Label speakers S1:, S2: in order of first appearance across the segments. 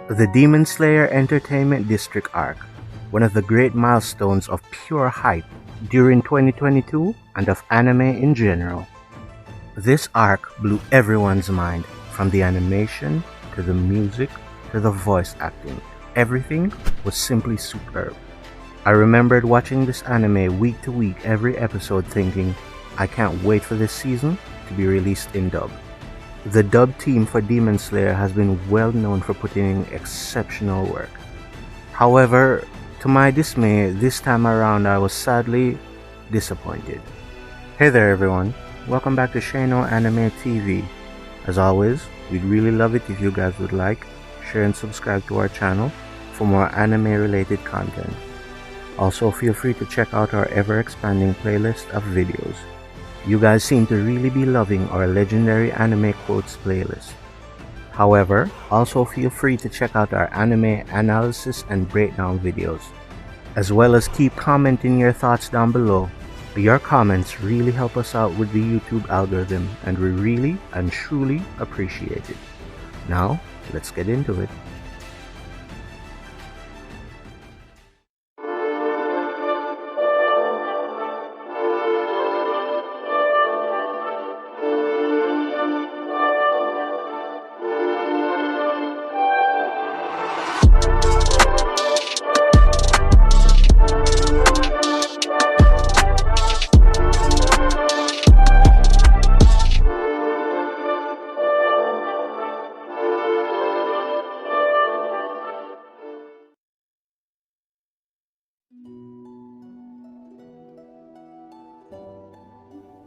S1: The Demon Slayer Entertainment District arc, one of the great milestones of pure hype during 2022 and of anime in general. This arc blew everyone's mind, from the animation to the music to the voice acting. Everything was simply superb. I remembered watching this anime week to week, every episode, thinking, I can't wait for this season to be released in dub. The dub team for Demon Slayer has been well known for putting in exceptional work. However, to my dismay, this time around I was sadly disappointed. Hey there everyone, welcome back to Shano Anime TV. As always, we'd really love it if you guys would like, share and subscribe to our channel for more anime related content. Also feel free to check out our ever expanding playlist of videos. You guys seem to really be loving our legendary anime quotes playlist. However, also feel free to check out our anime analysis and breakdown videos, as well as keep commenting your thoughts down below. Your comments really help us out with the YouTube algorithm, and we really and truly appreciate it. Now, let's get into it.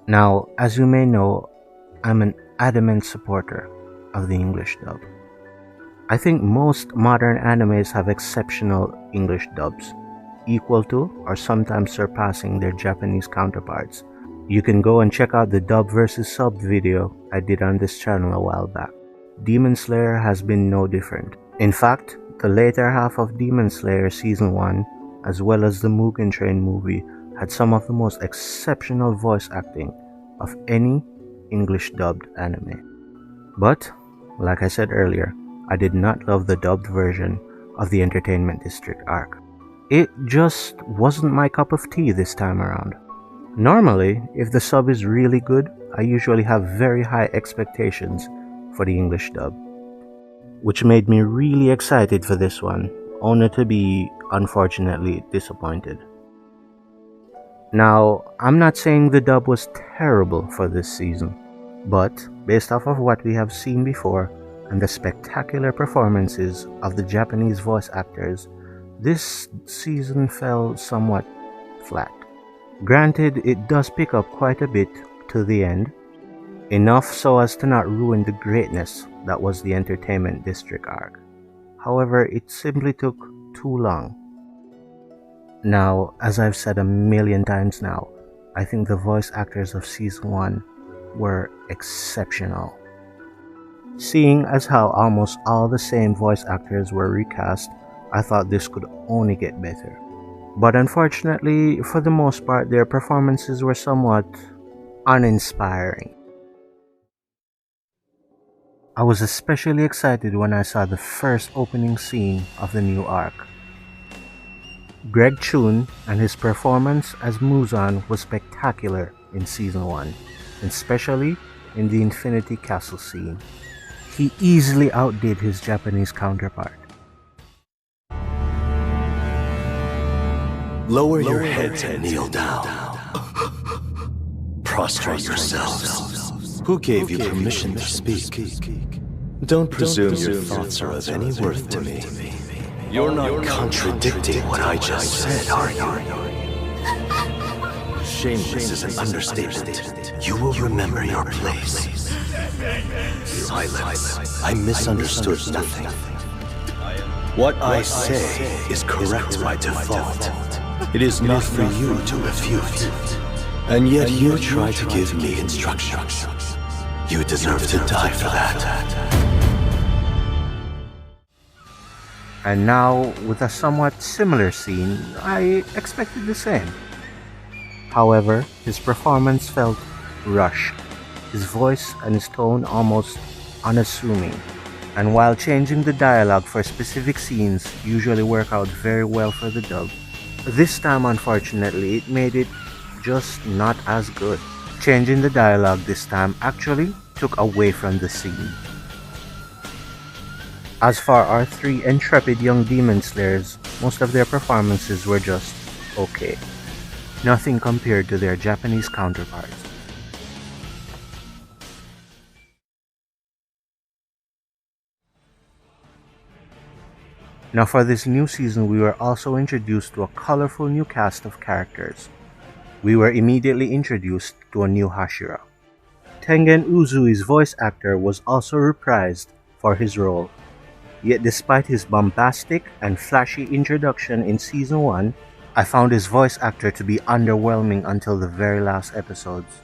S1: Now, as you may know, I'm an adamant supporter of the English dub. I think most modern animes have exceptional English dubs, equal to or sometimes surpassing their Japanese counterparts. You can go and check out the dub versus sub video I did on this channel a while back. Demon Slayer has been no different. In fact, the later half of Demon Slayer Season 1, as well as the Mugen Train movie, had some of the most exceptional voice acting of any English dubbed anime. But, like I said earlier, I did not love the dubbed version of the Entertainment District arc. It just wasn't my cup of tea this time around. Normally, if the sub is really good, I usually have very high expectations for the English dub, which made me really excited for this one, only to be unfortunately disappointed. Now, I'm not saying the dub was terrible for this season, but based off of what we have seen before and the spectacular performances of the Japanese voice actors, this season fell somewhat flat. Granted, it does pick up quite a bit to the end, enough so as to not ruin the greatness that was the Entertainment District arc. However, it simply took too long. Now, as I've said a million times now, I think the voice actors of Season 1 were exceptional. Seeing as how almost all the same voice actors were recast, I thought this could only get better. But unfortunately, for the most part, their performances were somewhat uninspiring. I was especially excited when I saw the first opening scene of the new arc. Greg Chun and his performance as Muzan was spectacular in Season 1, especially in the Infinity Castle scene. He easily outdid his Japanese counterpart.
S2: Lower your heads and kneel down. Prostrate yourselves. Who gave you permission to speak? Don't presume your thoughts are of any worth to me. You're not contradicting what I just said, are you? Shameless is an understatement. You will remember your place. Silence. I misunderstood nothing. What I say is correct by default. It is not for you to refute. And yet you try to give me instructions. You deserve to die for that.
S1: And now, with a somewhat similar scene, I expected the same. However, his performance felt rushed, his voice and his tone almost unassuming. And while changing the dialogue for specific scenes usually work out very well for the dub, this time unfortunately it made it just not as good. Changing the dialogue this time actually took away from the scene. As for our three intrepid young demon slayers, most of their performances were just okay. Nothing compared to their Japanese counterparts. Now for this new season we were also introduced to a colorful new cast of characters. We were immediately introduced to a new Hashira. Tengen Uzui's voice actor was also reprised for his role. Yet despite his bombastic and flashy introduction in Season 1, I found his voice actor to be underwhelming until the very last episodes.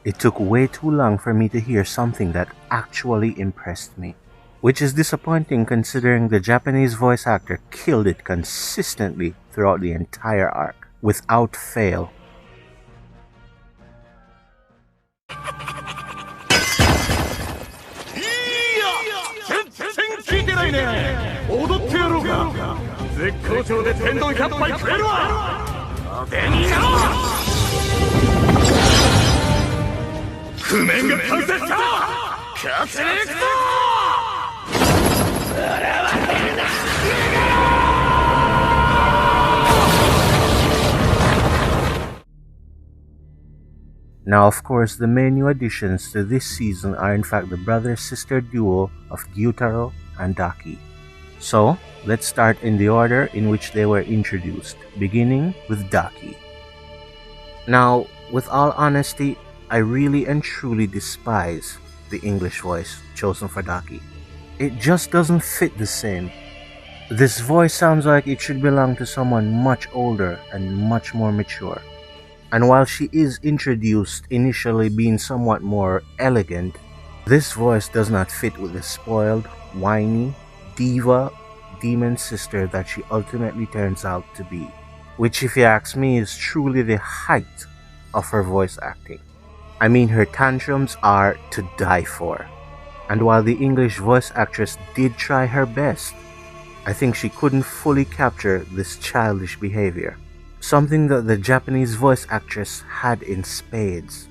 S1: It took way too long for me to hear something that actually impressed me. Which is disappointing considering the Japanese voice actor killed it consistently throughout the entire arc, without fail. Now of course the main new additions to this season are in fact the brother-sister duo of Gyutaro and Daki. So let's start in the order in which they were introduced, beginning with Daki. Now, with all honesty, I really and truly despise the English voice chosen for Daki. It just doesn't fit the same. This voice sounds like it should belong to someone much older and much more mature. And while she is introduced initially being somewhat more elegant, this voice does not fit with the spoiled, whiny, diva, demon sister that she ultimately turns out to be. Which, if you ask me, is truly the height of her voice acting. I mean, her tantrums are to die for. And while the English voice actress did try her best, I think she couldn't fully capture this childish behavior. Something that the Japanese voice actress had in spades.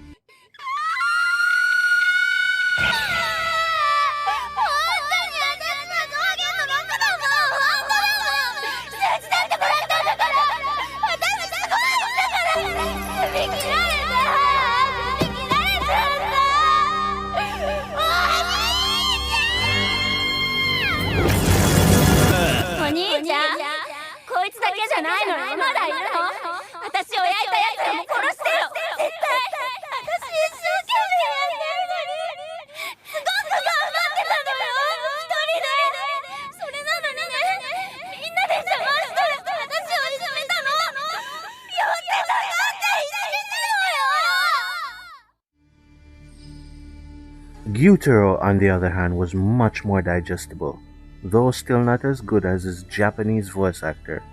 S1: Gyutaro, on the other hand, was much more digestible, though still not as good as his Japanese voice actor.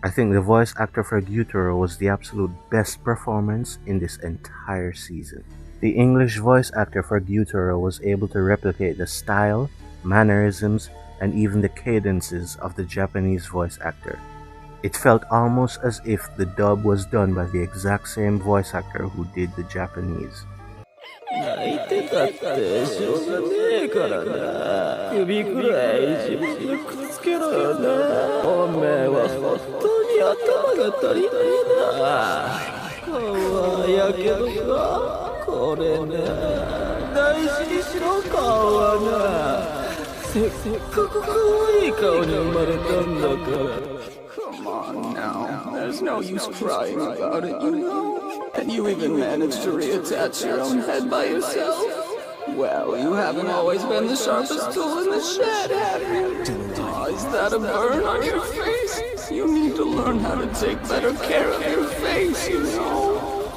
S1: I think the voice actor for Gyutaro was the absolute best performance in this entire season. The English voice actor for Gyutaro was able to replicate the style, mannerisms, and even the cadences of the Japanese voice actor. It felt almost as if the dub was done by the exact same voice actor who did the Japanese.
S3: 泣いてたってしょうがねえからな。首くらい自分でくっつけろよな。おめえは本当に頭が足りねえな。顔はやけどかこれね。大事にしろ顔はな。せっかく可愛い顔に生まれたんだから。Come on now, there's no use crying about it, you know? And you even managed to reattach your own head by yourself? Well, you haven't always been the sharpest tool in the shed, have you? Oh, is that a burn on your face? You need to learn how to take better care of your face, you know?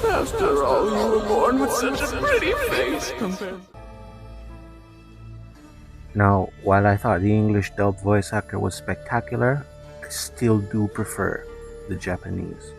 S3: After all, you were born with such a pretty face compared...
S1: Now, while I thought the English dub voice actor was spectacular, I still do prefer the Japanese.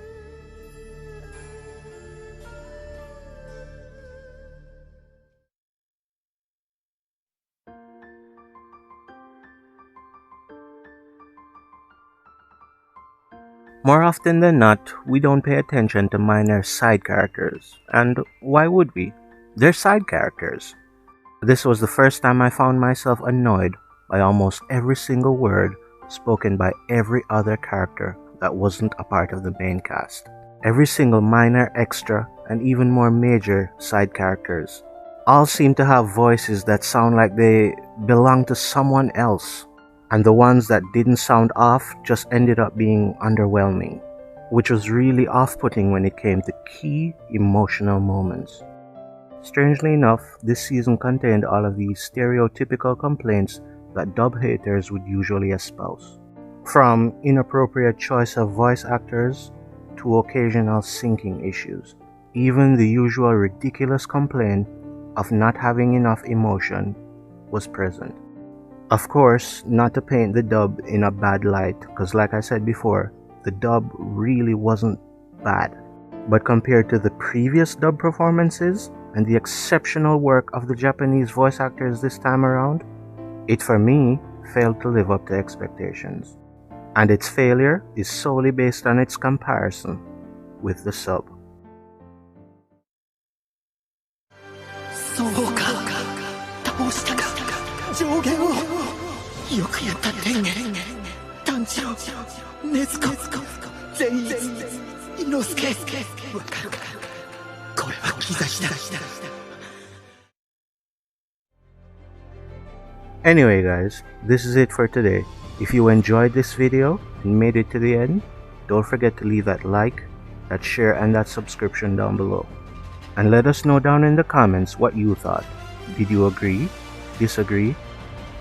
S1: More often than not, we don't pay attention to minor side characters. And why would we? They're side characters. This was the first time I found myself annoyed by almost every single word spoken by every other character that wasn't a part of the main cast. Every single minor, extra, and even more major side characters all seem to have voices that sound like they belong to someone else. And the ones that didn't sound off just ended up being underwhelming, which was really off-putting when it came to key emotional moments. Strangely enough, this season contained all of these stereotypical complaints that dub haters would usually espouse. From inappropriate choice of voice actors to occasional syncing issues. Even the usual ridiculous complaint of not having enough emotion was present. Of course, not to paint the dub in a bad light, because like I said before, the dub really wasn't bad. But compared to the previous dub performances and the exceptional work of the Japanese voice actors this time around, it for me failed to live up to expectations. And its failure is solely based on its comparison with the sub.
S4: そうか倒したか上限をよくやった天元団長禰豆子善逸伊之助わかるかこれは兆しだ
S1: Anyway guys, this is it for today. If you enjoyed this video and made it to the end, don't forget to leave that like, that share, and that subscription down below. And let us know down in the comments what you thought. Did you agree? Disagree?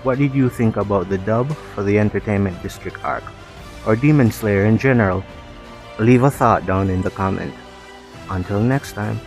S1: What did you think about the dub for the Entertainment District arc? Or Demon Slayer in general? Leave a thought down in the comment. Until next time.